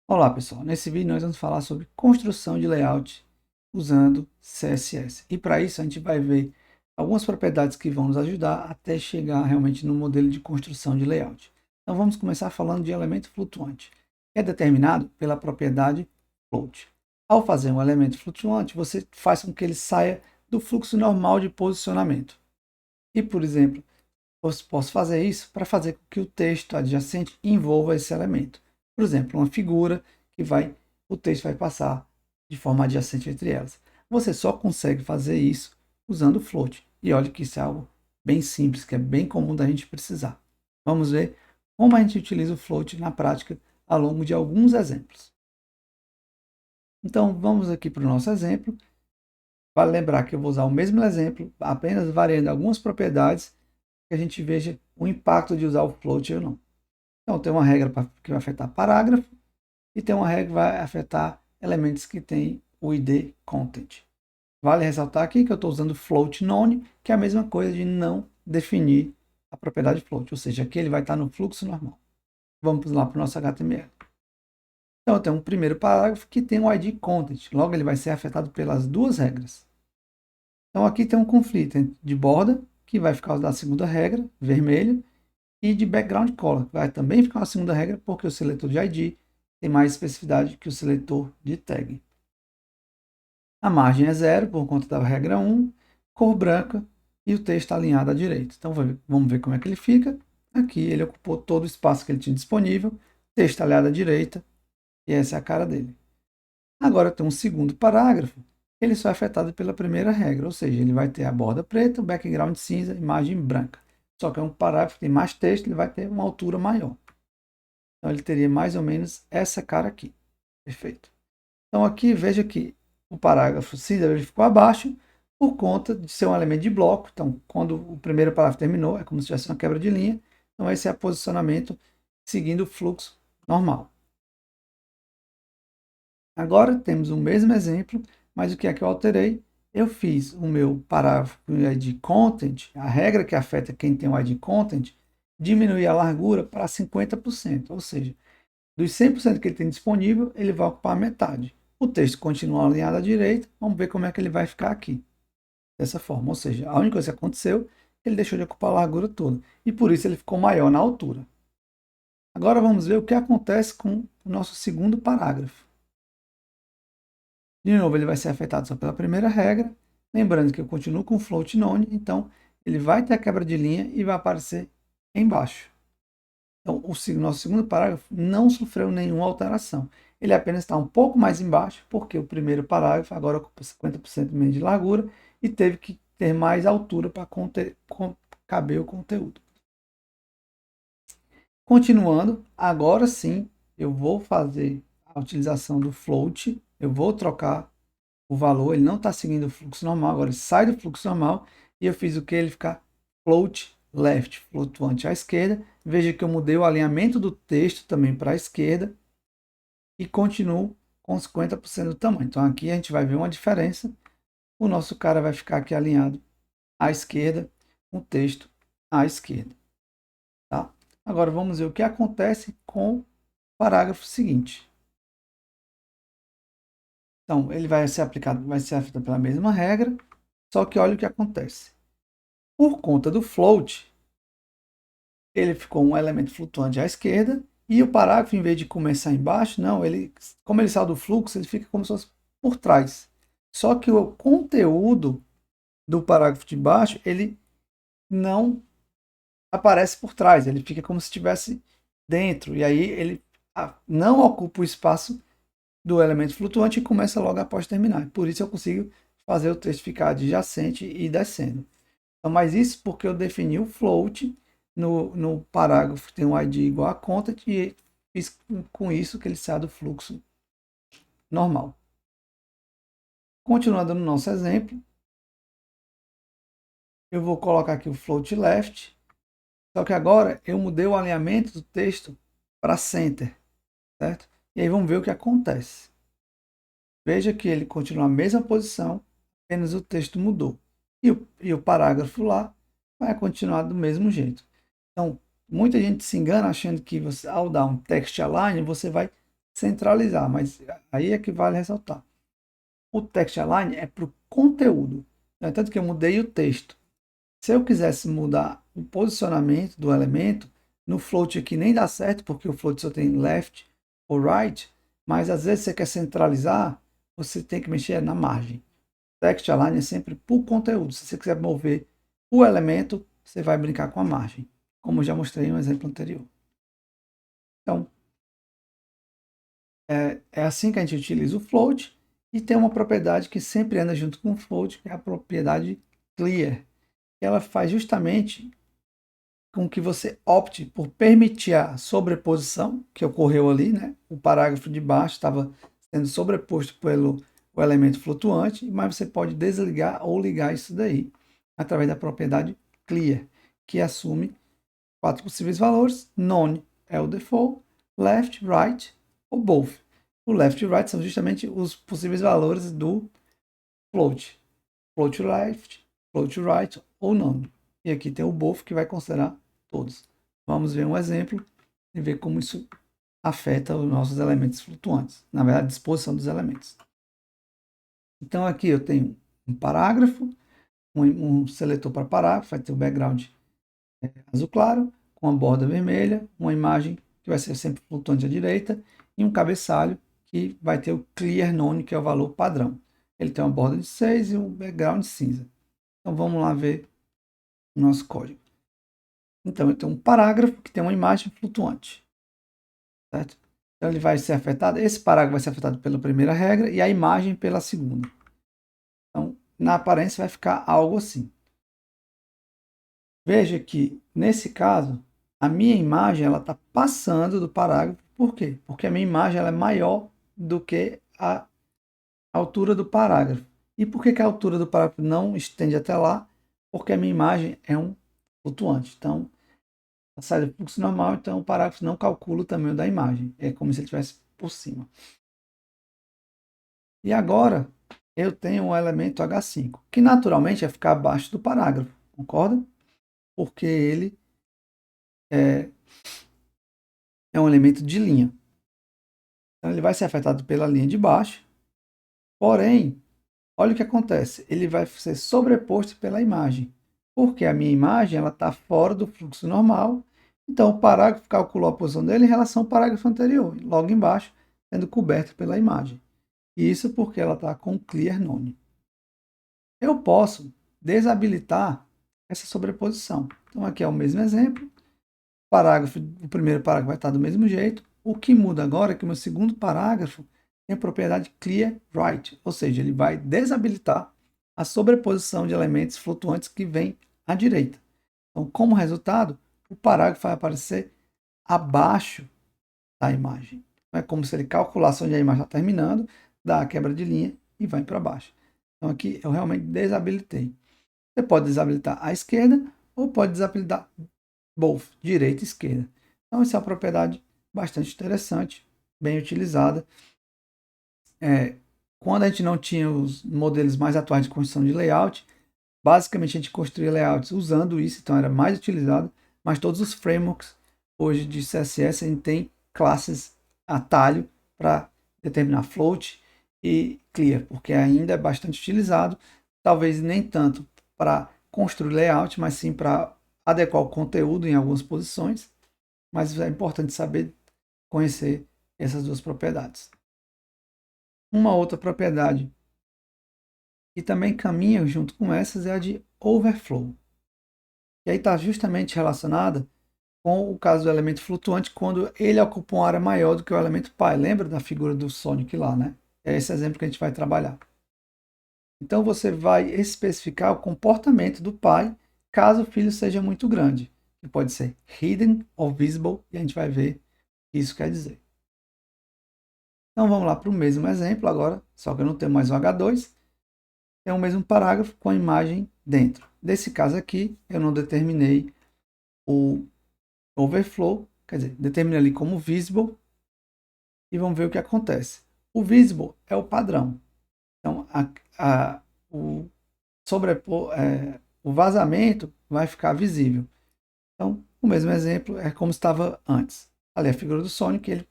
Olá pessoal, nesse vídeo nós vamos falar sobre construção de layout usando CSS. E para isso a gente vai ver algumas propriedades que vão nos ajudar até chegar realmente no modelo de construção de layout. Então vamos começar falando de elemento flutuante, que é determinado pela propriedade float. Ao fazer um elemento flutuante, você faz com que ele saia do fluxo normal de posicionamento. E, por exemplo, eu posso fazer isso para fazer com que o texto adjacente envolva esse elemento. Por exemplo, uma figura que o texto vai passar de forma adjacente entre elas. Você só consegue fazer isso usando o float. E olha que isso é algo bem simples, que é bem comum da gente precisar. Vamos ver como a gente utiliza o float na prática ao longo de alguns exemplos. Então, vamos aqui para o nosso exemplo. Vale lembrar que eu vou usar o mesmo exemplo, apenas variando algumas propriedades, que a gente veja o impacto de usar o float ou não. Então, tem uma regra que vai afetar parágrafo e tem uma regra que vai afetar elementos que têm o ID content. Vale ressaltar aqui que eu estou usando float none, que é a mesma coisa de não definir a propriedade float, ou seja, aqui ele vai estar no fluxo normal. Vamos lá para o nosso HTML. Então, eu tenho um primeiro parágrafo que tem o ID content, logo ele vai ser afetado pelas duas regras. Então, aqui tem um conflito de borda, que vai ficar da segunda regra, vermelha, e de background color, vai também ficar uma segunda regra, porque o seletor de ID tem mais especificidade que o seletor de tag. A margem é 0 por conta da regra 1, cor branca e o texto alinhado à direita. Então vamos ver como é que ele fica. Aqui ele ocupou todo o espaço que ele tinha disponível, texto alinhado à direita, e essa é a cara dele. Agora tem um segundo parágrafo, ele só é afetado pela primeira regra, ou seja, ele vai ter a borda preta, o background cinza e margem branca. Só que é um parágrafo que tem mais texto, ele vai ter uma altura maior. Então ele teria mais ou menos essa cara aqui. Perfeito. Então aqui veja que o parágrafo cinza ele ficou abaixo por conta de ser um elemento de bloco. Então quando o primeiro parágrafo terminou, é como se tivesse uma quebra de linha. Então esse é o posicionamento seguindo o fluxo normal. Agora temos o mesmo exemplo, mas o que é que eu alterei? Eu fiz o meu parágrafo com o ID content, a regra que afeta quem tem o ID content, diminuir a largura para 50%, ou seja, dos 100% que ele tem disponível, ele vai ocupar metade. O texto continua alinhado à direita, vamos ver como é que ele vai ficar aqui. Dessa forma, ou seja, a única coisa que aconteceu, ele deixou de ocupar a largura toda. E por isso ele ficou maior na altura. Agora vamos ver o que acontece com o nosso segundo parágrafo. De novo, ele vai ser afetado só pela primeira regra. Lembrando que eu continuo com o float none, então ele vai ter a quebra de linha e vai aparecer embaixo. Então, o nosso segundo parágrafo não sofreu nenhuma alteração. Ele apenas está um pouco mais embaixo, porque o primeiro parágrafo agora ocupa 50% menos de largura e teve que ter mais altura para caber o conteúdo. Continuando, agora sim, eu vou fazer a utilização do float, eu vou trocar o valor, ele não está seguindo o fluxo normal, agora ele sai do fluxo normal e eu fiz o que? Ele ficar float left, flutuante à esquerda. Veja que eu mudei o alinhamento do texto também para a esquerda e continuo com 50% do tamanho. Então aqui a gente vai ver uma diferença. O nosso cara vai ficar aqui alinhado à esquerda, com o texto à esquerda. Tá? Agora vamos ver o que acontece com o parágrafo seguinte. Então, ele vai ser aplicado, vai ser afetado pela mesma regra, só que olha o que acontece. Por conta do float, ele ficou um elemento flutuante à esquerda e o parágrafo, em vez de começar embaixo, não, como ele sai do fluxo, ele fica como se fosse por trás. Só que o conteúdo do parágrafo de baixo, ele não aparece por trás, ele fica como se estivesse dentro, e aí ele não ocupa o espaço do elemento flutuante e começa logo após terminar. Por isso eu consigo fazer o texto ficar adjacente e descendo. Então, mas isso porque eu defini o float no parágrafo que tem um ID igual a content e fiz com isso que ele sai do fluxo normal. Continuando no nosso exemplo, eu vou colocar aqui o float left, só que agora eu mudei o alinhamento do texto para center, certo? E aí vamos ver o que acontece. Veja que ele continua a mesma posição, apenas o texto mudou. E o parágrafo lá vai continuar do mesmo jeito. Então, muita gente se engana achando que você, ao dar um text align, você vai centralizar, mas aí é que vale ressaltar. O text align é para o conteúdo, né? Tanto que eu mudei o texto. Se eu quisesse mudar o posicionamento do elemento, no float aqui nem dá certo, porque o float só tem left ou right, mas às vezes você quer centralizar, você tem que mexer na margem. Text align é sempre por conteúdo. Se você quiser mover o elemento, você vai brincar com a margem, como eu já mostrei no exemplo anterior. Então, é assim que a gente utiliza o float, e tem uma propriedade que sempre anda junto com o float, que é a propriedade clear. Ela faz justamente com que você opte por permitir a sobreposição que ocorreu ali, né? O parágrafo de baixo estava sendo sobreposto pelo o elemento flutuante, mas você pode desligar ou ligar isso daí através da propriedade clear, que assume 4 possíveis valores. None é o default, left, right ou both. O left e right são justamente os possíveis valores do float. Float left, float right ou none. E aqui tem o both, que vai considerar todos. Vamos ver um exemplo e ver como isso afeta os nossos elementos flutuantes. Na verdade, a disposição dos elementos. Então aqui eu tenho um parágrafo, um seletor para parágrafo, vai ter o background azul claro, com a borda vermelha, uma imagem que vai ser sempre flutuante à direita, e um cabeçalho que vai ter o clear none, que é o valor padrão. Ele tem uma borda de 6 e um background cinza. Então vamos lá ver o nosso código. Então eu tenho um parágrafo que tem uma imagem flutuante, certo? Então ele vai ser afetado, esse parágrafo vai ser afetado pela primeira regra e a imagem pela segunda. Então, na aparência vai ficar algo assim. Veja que, nesse caso, a minha imagem está passando do parágrafo. Por quê? Porque a minha imagem ela é maior do que a altura do parágrafo. E por que a altura do parágrafo não estende até lá? Porque a minha imagem é um flutuante. Então, sai do fluxo normal, então o parágrafo não calcula o tamanho da imagem. É como se ele estivesse por cima. E agora, eu tenho um elemento H5, que naturalmente vai ficar abaixo do parágrafo, concorda? Porque ele é um elemento de linha. Então ele vai ser afetado pela linha de baixo, porém, olha o que acontece, ele vai ser sobreposto pela imagem, porque a minha imagem está fora do fluxo normal, então o parágrafo calculou a posição dele em relação ao parágrafo anterior, logo embaixo, sendo coberto pela imagem. Isso porque ela está com clear none. Eu posso desabilitar essa sobreposição. Então aqui é o mesmo exemplo, o primeiro parágrafo vai estar do mesmo jeito. O que muda agora é que o meu segundo parágrafo tem a propriedade clear right, ou seja, ele vai desabilitar a sobreposição de elementos flutuantes que vem à direita. Então, como resultado, o parágrafo vai aparecer abaixo da imagem. É como se ele calculasse onde a imagem está terminando, dá a quebra de linha e vai para baixo. Então aqui eu realmente desabilitei. Você pode desabilitar à esquerda ou pode desabilitar both, direita e esquerda. Então, essa é uma propriedade bastante interessante, bem utilizada. Quando a gente não tinha os modelos mais atuais de construção de layout, basicamente a gente construía layouts usando isso, então era mais utilizado, mas todos os frameworks hoje de CSS a gente tem classes atalho para determinar float e clear, porque ainda é bastante utilizado, talvez nem tanto para construir layout, mas sim para adequar o conteúdo em algumas posições, mas é importante saber conhecer essas duas propriedades. Uma outra propriedade que também caminha junto com essas é a de overflow. E aí está justamente relacionada com o caso do elemento flutuante quando ele ocupa uma área maior do que o elemento pai. Lembra da figura do Sonic lá, né? É esse exemplo que a gente vai trabalhar. Então você vai especificar o comportamento do pai caso o filho seja muito grande, que pode ser hidden ou visible, e a gente vai ver o que isso quer dizer. Então vamos lá para o mesmo exemplo agora, só que eu não tenho mais o H2, tem o mesmo parágrafo com a imagem dentro. Nesse caso aqui, eu não determinei o overflow, quer dizer, determinei ali como visible, e vamos ver o que acontece. O visible é o padrão. Então, o o vazamento vai ficar visível. Então, o mesmo exemplo é como estava antes. Ali a figura do Sonic, ele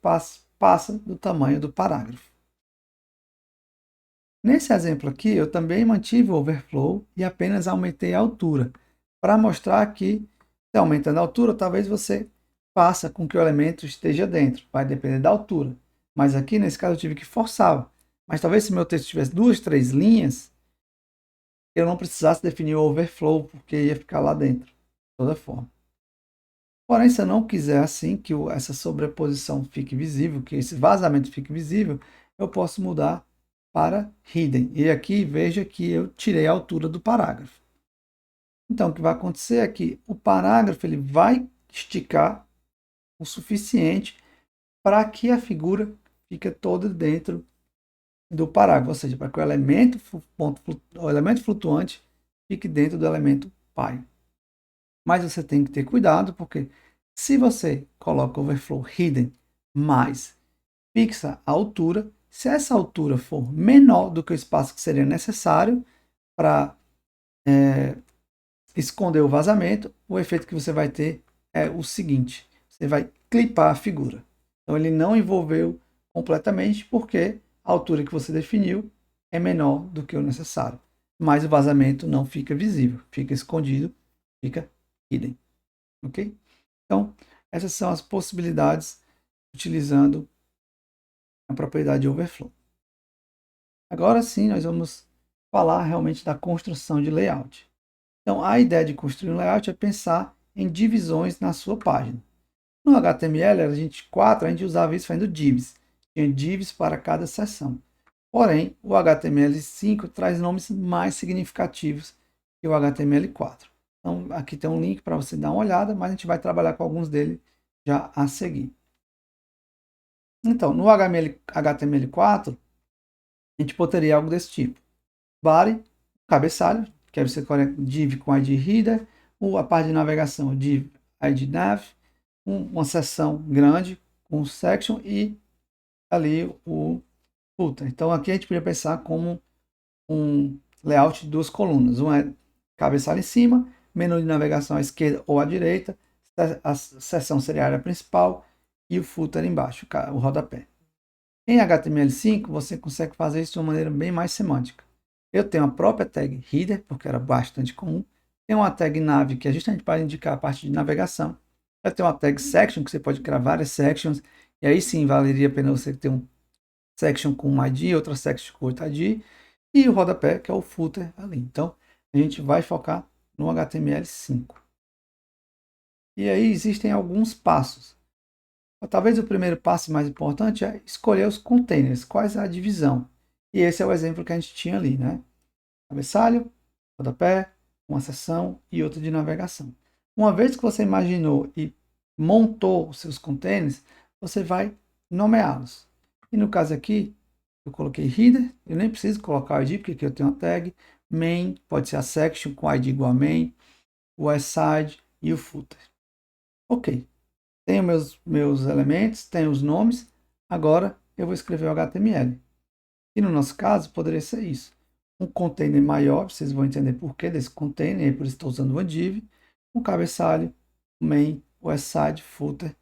passa do tamanho do parágrafo. Nesse exemplo aqui, eu também mantive o overflow e apenas aumentei a altura, para mostrar que, aumentando a altura, talvez você faça com que o elemento esteja dentro, vai depender da altura. Mas aqui, nesse caso, eu tive que forçar. Mas talvez se meu texto tivesse 2, 3 linhas, eu não precisasse definir o overflow, porque ia ficar lá dentro, de toda forma. Porém, se eu não quiser assim, que essa sobreposição fique visível, que esse vazamento fique visível, eu posso mudar para hidden. E aqui, veja que eu tirei a altura do parágrafo. Então, o que vai acontecer é que o parágrafo ele vai esticar o suficiente para que a figura fique toda dentro do parágrafo, ou seja, para que o elemento flutuante fique dentro do elemento pai. Mas você tem que ter cuidado, porque se você coloca overflow hidden mais fixa a altura, se essa altura for menor do que o espaço que seria necessário para esconder o vazamento, o efeito que você vai ter é o seguinte: você vai clipar a figura. Então ele não envolveu completamente porque a altura que você definiu é menor do que o necessário. Mas o vazamento não fica visível, fica escondido, fica hidden. Ok? Então, essas são as possibilidades utilizando a propriedade overflow. Agora sim, nós vamos falar realmente da construção de layout. Então, a ideia de construir um layout é pensar em divisões na sua página. No HTML, a gente usava isso fazendo divs. Tinha divs para cada seção. Porém, o HTML5 traz nomes mais significativos que o HTML4. Então, aqui tem um link para você dar uma olhada, mas a gente vai trabalhar com alguns deles já a seguir. Então, no HTML4, a gente poderia algo desse tipo. Body, cabeçalho, que aí você coloca div com ID header, a parte de navegação div ID nav, uma seção grande com section e ali o footer. Então aqui a gente podia pensar como um layout de duas colunas. Uma é cabeçalho em cima, menu de navegação à esquerda ou à direita, a seção seria a área principal e o footer embaixo, o rodapé. Em HTML5 você consegue fazer isso de uma maneira bem mais semântica. Eu tenho a própria tag header, porque era bastante comum. Tem uma tag nav, que é justamente para indicar a parte de navegação. Eu tenho uma tag section, que você pode criar várias sections. E aí sim, valeria a pena você ter um section com um ID, outra section com outro ID. E o rodapé, que é o footer ali. Então, a gente vai focar no HTML5. E aí existem alguns passos. Talvez o primeiro passo mais importante é escolher os containers, quais é a divisão. E esse é o exemplo que a gente tinha ali, né? Cabeçalho, rodapé, uma seção e outra de navegação. Uma vez que você imaginou e montou os seus containers, você vai nomeá-los. E no caso aqui, eu coloquei header, eu nem preciso colocar o ID, porque aqui eu tenho a tag. Main, pode ser a section com ID igual a main, o side e o footer. Ok, tenho meus elementos, tenho os nomes, agora eu vou escrever o HTML. E no nosso caso, poderia ser isso. Um container maior, vocês vão entender por que desse container, por isso estou usando uma div, um cabeçalho, main, side, footer,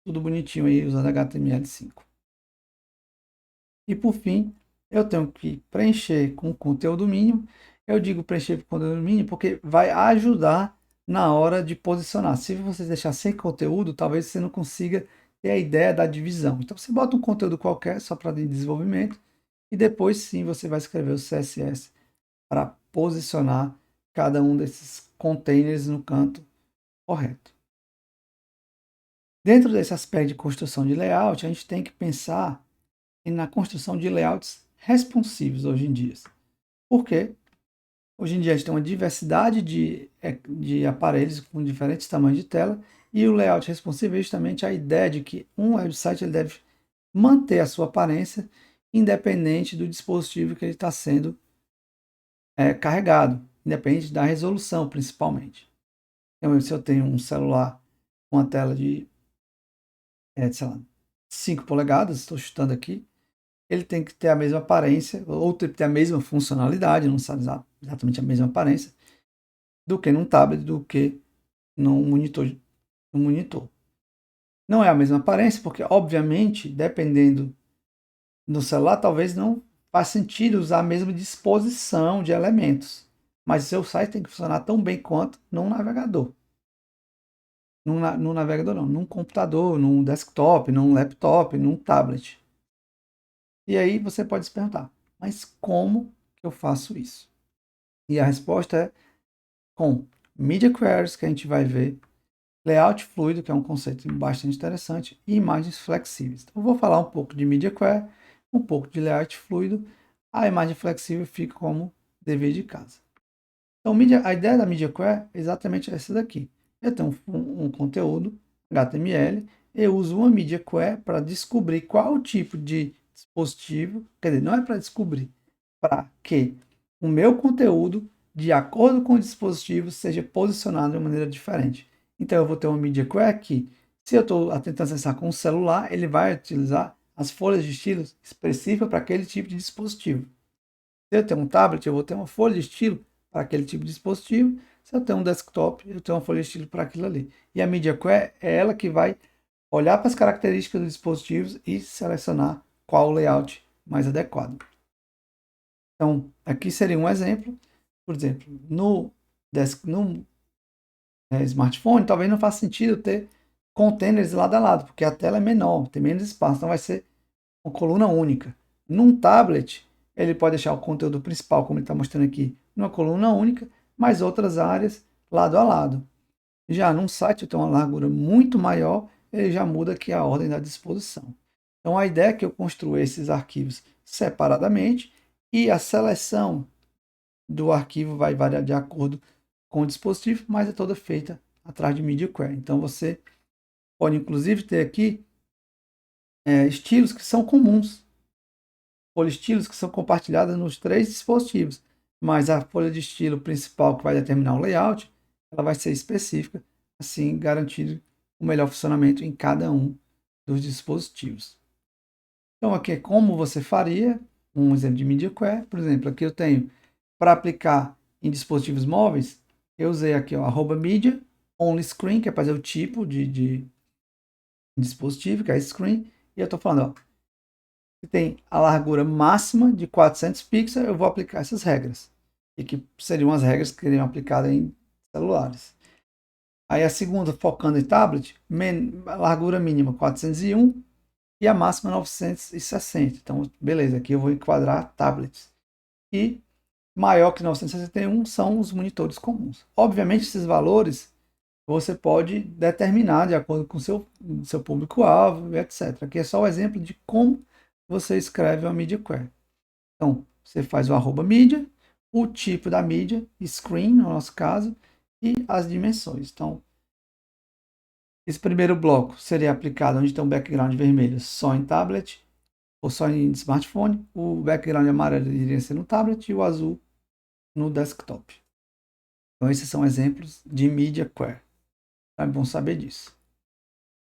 tudo bonitinho aí usando HTML5. E por fim, eu tenho que preencher com conteúdo mínimo. Eu digo preencher com conteúdo mínimo porque vai ajudar na hora de posicionar. Se você deixar sem conteúdo, talvez você não consiga ter a ideia da divisão. Então você bota um conteúdo qualquer só para desenvolvimento e depois sim você vai escrever o CSS para posicionar cada um desses containers no canto correto. Dentro desse aspecto de construção de layout, a gente tem que pensar na construção de layouts responsivos hoje em dia. Por quê? Hoje em dia a gente tem uma diversidade de aparelhos com diferentes tamanhos de tela e o layout responsivo é justamente a ideia de que um website ele deve manter a sua aparência independente do dispositivo que ele está sendo carregado, independente da resolução principalmente. Então, se eu tenho um celular com uma tela de sei lá, 5 polegadas, estou chutando aqui, ele tem que ter a mesma aparência, ou ter a mesma funcionalidade, não sabe exatamente a mesma aparência, do que num tablet, do que num monitor. Não é a mesma aparência, porque, obviamente, dependendo do celular, talvez não faz sentido usar a mesma disposição de elementos. Mas seu site tem que funcionar tão bem quanto num navegador. Num navegador não, num computador, num desktop, num laptop, num tablet. E aí você pode se perguntar, mas como que eu faço isso? E a resposta é com Media Queries, que a gente vai ver, layout fluido, que é um conceito bastante interessante, e imagens flexíveis. Então, eu vou falar um pouco de Media Query, um pouco de layout fluido, a imagem flexível fica como dever de casa. Então, a ideia da Media Query é exatamente essa daqui. Eu tenho um conteúdo HTML, eu uso uma Media Query para descobrir qual o tipo de dispositivo, quer dizer, não é para descobrir, para que o meu conteúdo, de acordo com o dispositivo, seja posicionado de uma maneira diferente. Então, eu vou ter uma Media Query que, se eu estou tentando acessar com o celular, ele vai utilizar as folhas de estilos específicas para aquele tipo de dispositivo. Se eu tenho um tablet, eu vou ter uma folha de estilo para aquele tipo de dispositivo. Se eu tenho um desktop, eu tenho uma folha de estilo para aquilo ali. E a Media Query é ela que vai olhar para as características dos dispositivos e selecionar qual o layout mais adequado. Então, aqui seria um exemplo. Por exemplo, no smartphone, talvez não faça sentido ter containers lado a lado, porque a tela é menor, tem menos espaço, então vai ser uma coluna única. Num tablet, ele pode deixar o conteúdo principal, como ele está mostrando aqui, numa coluna única, mas outras áreas lado a lado. Já num site, tem uma largura muito maior, ele já muda aqui a ordem da disposição. Então, a ideia é que eu construa esses arquivos separadamente e a seleção do arquivo vai variar de acordo com o dispositivo, mas é toda feita atrás de Media Query. Então, você pode, inclusive, ter aqui estilos que são comuns, estilos que são compartilhadas nos 3 dispositivos, mas a folha de estilo principal que vai determinar o layout, ela vai ser específica, assim garantindo o melhor funcionamento em cada um dos dispositivos. Então aqui é como você faria, um exemplo de Media Query, por exemplo, aqui eu tenho para aplicar em dispositivos móveis, eu usei aqui o @media only screen, que é fazer o tipo de dispositivo, que é screen, e eu estou falando, ó, que tem a largura máxima de 400 pixels, eu vou aplicar essas regras. E que seriam as regras que seriam aplicadas em celulares. Aí a segunda, focando em tablet, a largura mínima 401 e a máxima 960. Então, beleza, aqui eu vou enquadrar tablets. E maior que 961 são os monitores comuns. Obviamente, esses valores você pode determinar de acordo com o seu público-alvo, etc. Aqui é só o exemplo de como você escreve uma Media Query. Então, você faz o @media, o tipo da mídia, screen, no nosso caso, e as dimensões. Então, esse primeiro bloco seria aplicado onde tem um background vermelho só em tablet ou só em smartphone. O background amarelo iria ser no tablet e o azul no desktop. Então, esses são exemplos de Media Query. É bom saber disso.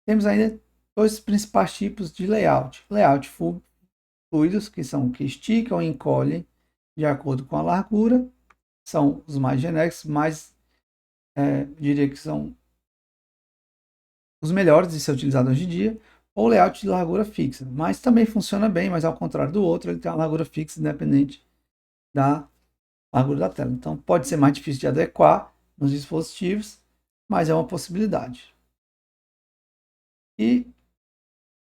Temos ainda 2 principais tipos de layout. Layout fluidos, que são que esticam e encolhem de acordo com a largura. São os mais genéricos, mais diria que são os melhores de ser utilizado hoje em dia, ou layout de largura fixa. Mas também funciona bem, mas ao contrário do outro, ele tem uma largura fixa independente da largura da tela. Então pode ser mais difícil de adequar nos dispositivos, mas é uma possibilidade. E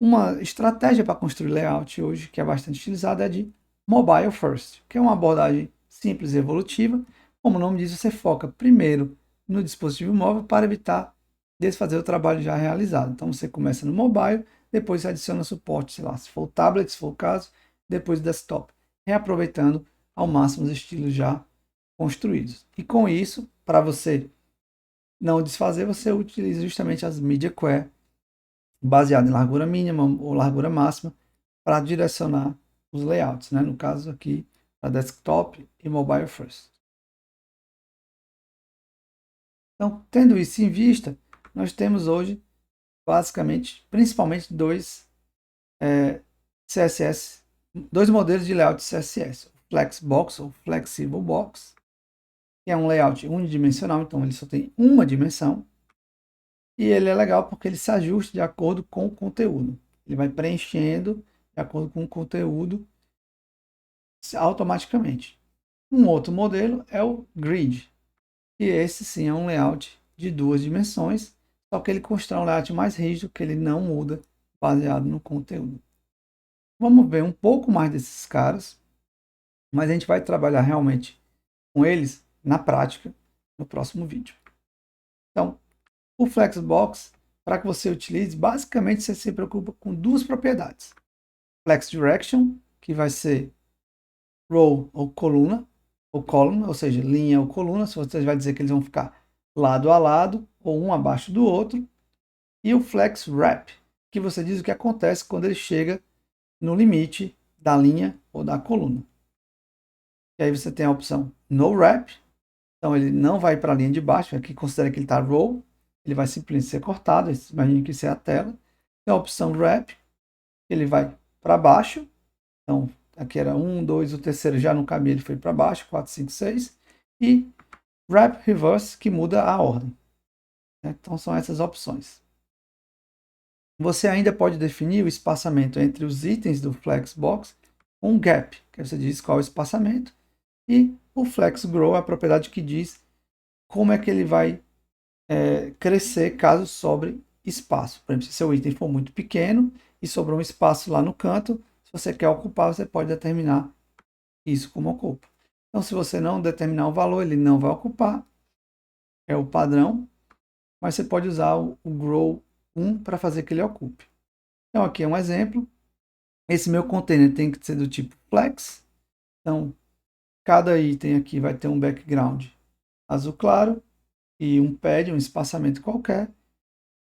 uma estratégia para construir layout hoje, que é bastante utilizada, é de mobile first, que é uma abordagem simples e evolutiva. Como o nome diz, você foca primeiro no dispositivo móvel para evitar desfazer o trabalho já realizado. Então você começa no mobile, depois adiciona suporte, sei lá, se for tablet, se for o caso, depois desktop, reaproveitando ao máximo os estilos já construídos. E com isso, para você não desfazer, você utiliza justamente as Media Query baseado em largura mínima ou largura máxima para direcionar os layouts, né? No caso aqui, para desktop e mobile first. Então, tendo isso em vista, nós temos hoje, basicamente, principalmente CSS, dois modelos de layout CSS. O Flexbox ou Flexible Box, que é um layout unidimensional, então ele só tem uma dimensão. E ele é legal porque ele se ajusta de acordo com o conteúdo. Ele vai preenchendo de acordo com o conteúdo automaticamente. Um outro modelo é o Grid, e esse sim é um layout de 2 dimensões, só que ele constrói um layout mais rígido, que ele não muda baseado no conteúdo. Vamos ver um pouco mais desses caras, mas a gente vai trabalhar realmente com eles na prática no próximo vídeo. Então, o Flexbox, para que você utilize, basicamente você se preocupa com 2 propriedades. Flex Direction, que vai ser row ou coluna, ou seja, linha ou coluna, se você vai dizer que eles vão ficar lado a lado ou um abaixo do outro. E o Flex Wrap, que você diz o que acontece quando ele chega no limite da linha ou da coluna. E aí você tem a opção No Wrap, então ele não vai para a linha de baixo, aqui considera que ele está row, ele vai simplesmente ser cortado, imagine que isso é a tela. Tem a opção Wrap, ele vai para baixo, então aqui era 1, 2, o terceiro já não cabia, ele foi para baixo, 4, 5, 6. E Wrap Reverse, que muda a ordem. Então são essas opções. Você ainda pode definir o espaçamento entre os itens do Flexbox com um gap, que você diz qual é o espaçamento. E o Flex Grow é a propriedade que diz como é que ele vai crescer caso sobre espaço. Por exemplo, se seu item for muito pequeno e sobrou um espaço lá no canto, se você quer ocupar, você pode determinar isso como ocupa. Então, se você não determinar o valor, ele não vai ocupar, é o padrão, mas você pode usar o Grow 1 para fazer que ele ocupe. Então, aqui é um exemplo. Esse meu container tem que ser do tipo Flex. Então, cada item aqui vai ter um background azul claro e um pad, um espaçamento qualquer.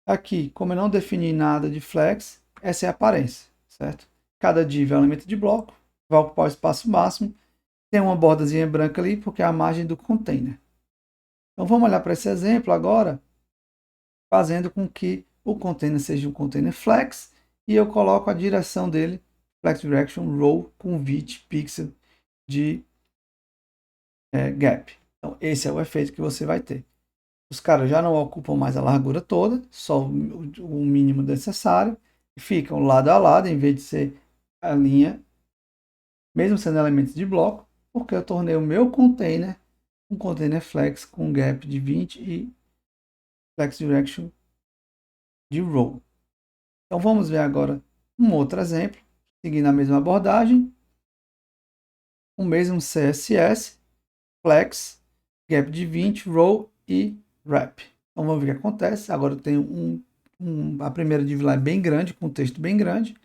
Aqui, como eu não defini nada de flex, essa é a aparência, certo? Cada div é um elemento de bloco, vai ocupar o espaço máximo, tem uma bordazinha branca ali porque é a margem do container. Então vamos olhar para esse exemplo agora, fazendo com que o container seja um container flex e eu coloco a direção dele, flex direction row com 20 pixels de gap. Então esse é o efeito que você vai ter. Os caras já não ocupam mais a largura toda, só o mínimo necessário, e ficam lado a lado, em vez de ser a linha, mesmo sendo elementos de bloco, porque eu tornei o meu container um container flex com gap de 20 e flex direction de row. Então vamos ver agora um outro exemplo, seguindo a mesma abordagem, o mesmo CSS, flex, gap de 20, row e wrap. Então vamos ver o que acontece. Agora eu tenho a primeira div lá é bem grande, com um texto bem grande. O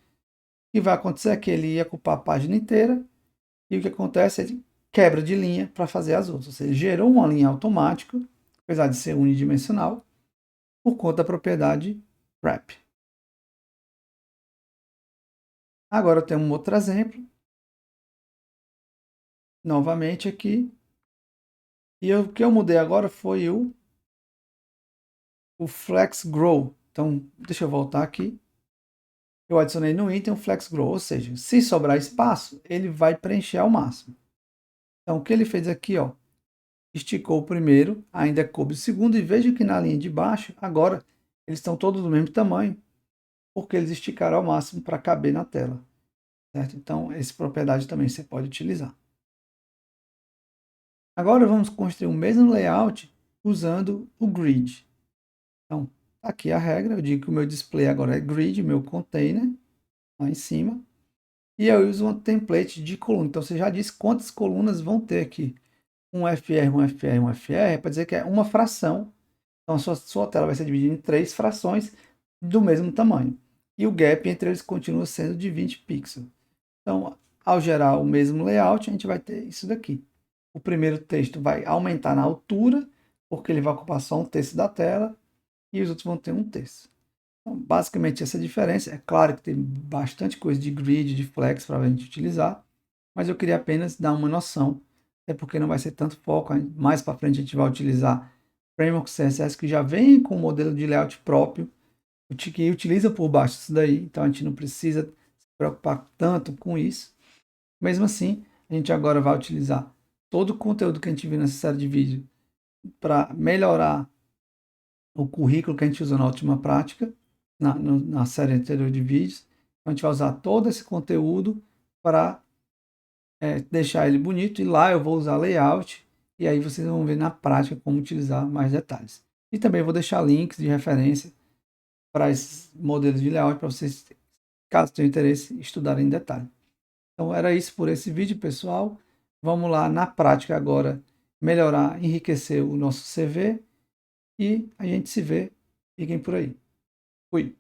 que vai acontecer é que ele ia ocupar a página inteira. E o que acontece é ele quebra de linha para fazer as outras. Ou seja, ele gerou uma linha automática, apesar de ser unidimensional, por conta da propriedade wrap. Agora eu tenho um outro exemplo. Novamente aqui. E o que eu mudei agora foi o Flex Grow. Então, deixa eu voltar aqui. Eu adicionei no item o Flex Grow, ou seja, se sobrar espaço, ele vai preencher ao máximo. Então, o que ele fez aqui, ó, esticou o primeiro, ainda coube o segundo, e veja que na linha de baixo, agora, eles estão todos do mesmo tamanho, porque eles esticaram ao máximo para caber na tela. Certo? Então, essa propriedade também você pode utilizar. Agora, vamos construir o mesmo layout usando o grid. Então, aqui a regra, eu digo que o meu display agora é grid, meu container, lá em cima. E eu uso uma template de coluna. Então, você já disse quantas colunas vão ter aqui. Um FR, um FR, um FR, para dizer que é uma fração. Então, a sua tela vai ser dividida em 3 frações do mesmo tamanho. E o gap entre eles continua sendo de 20 pixels. Então, ao gerar o mesmo layout, a gente vai ter isso daqui. O primeiro texto vai aumentar na altura, porque ele vai ocupar só um terço da tela, e os outros vão ter um terço. Então, basicamente, essa diferença. É claro que tem bastante coisa de grid, de flex para a gente utilizar, mas eu queria apenas dar uma noção, até porque não vai ser tanto foco. Mais para frente a gente vai utilizar framework CSS que já vem com um modelo de layout próprio, que utiliza por baixo isso daí, então a gente não precisa se preocupar tanto com isso. Mesmo assim, a gente agora vai utilizar todo o conteúdo que a gente viu nessa série de vídeo para melhorar o currículo que a gente usou na última prática, na série anterior de vídeos. Então, a gente vai usar todo esse conteúdo para deixar ele bonito, e lá eu vou usar layout, e aí vocês vão ver na prática como utilizar mais detalhes. E também vou deixar links de referência para esses modelos de layout para vocês, caso tenham interesse, estudarem em detalhe. Então era isso por esse vídeo, pessoal. Vamos lá na prática agora melhorar, enriquecer o nosso CV, e a gente se vê. Fiquem por aí. Fui.